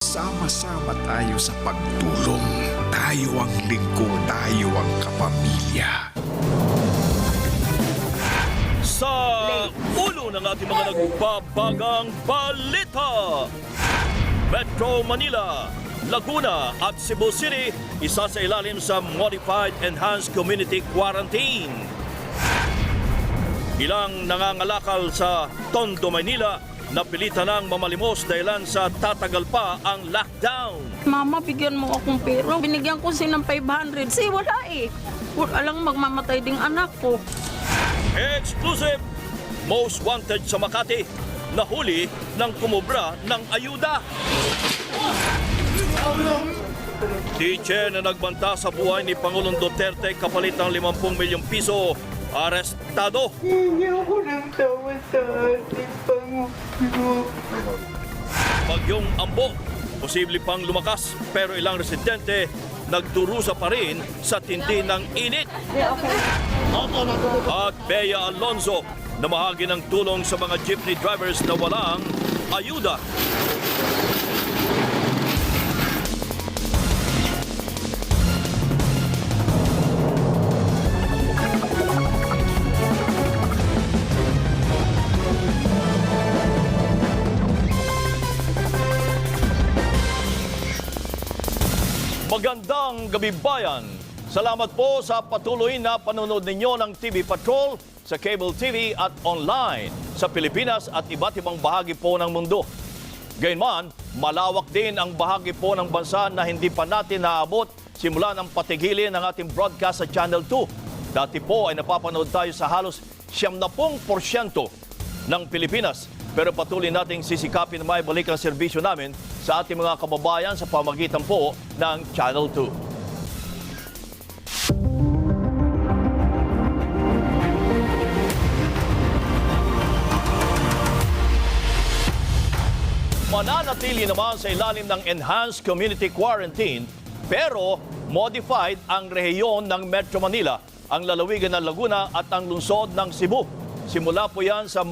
Sama-sama tayo sa pagtulong. Tayo ang lingkod, tayo ang kapamilya. Sa ulo ng ating mga nagbabagang balita, Metro Manila, Laguna at Cebu City isa sa ilalim sa Modified Enhanced Community Quarantine. Ilang nangangalakal sa Tondo, Maynila napilitan ng mamalimos dahilan sa tatagal pa ang lockdown. Mama, bigyan mo akong pera. Binigyan ko siya ng 500. Wala eh. Alang magmamatay ding anak ko. Exclusive! Most wanted sa Makati, nahuli ng kumubra ng ayuda. Teacher na nagbanta sa buhay ni Pangulong Duterte kapalit ng 50 milyong piso, arestado. Hindi ako ng tawa sa ating Pangulo. Bagyong Ambo, posible pang lumakas pero ilang residente nagdurusa pa rin sa tindi ng init. At Bea Alonzo, namahagi ng tulong sa mga jeepney drivers na walang ayuda. Magandang gabi bayan! Salamat po sa patuloy na panonood ninyo ng TV Patrol sa cable TV at online sa Pilipinas at iba't ibang bahagi po ng mundo. Gayunman, malawak din ang bahagi po ng bansa na hindi pa natin naabot simula ng patigilin ng ating broadcast sa Channel 2. Dati po ay napapanood tayo sa halos 70% ng Pilipinas. Pero patuloy nating sisikapin na maibalik ang serbisyo namin sa ating mga kababayan sa pamagitan po ng Channel 2. Mananatili naman sa ilalim ng Enhanced Community Quarantine pero modified ang rehiyon ng Metro Manila, ang lalawigan ng Laguna at ang lungsod ng Cebu. Simula po yan sa